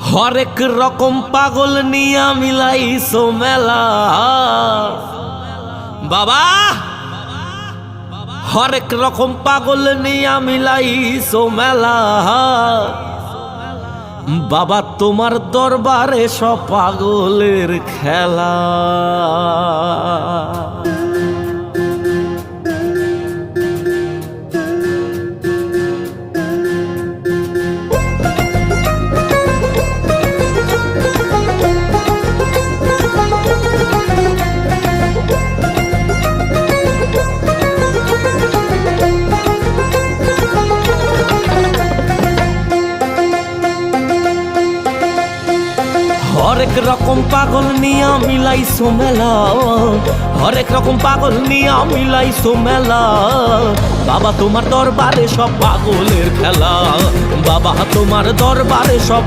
হরেক রকম পাগল নিয়া মিলাইছো মেলা বাবা, হরেক রকম পাগল নিয়া মিলাইছো মেলা বাবা, তোমার দরবারে সব পাগলের খেলা। হরেক রকম পাগল নিয়া মিলাইছো মেলা, হরেক রকম পাগল নিয়া মিলাইছো মেলা বাবা, তোমার দরবারে সব পাগলের খেলা। বাবা, তোমার দরবারে সব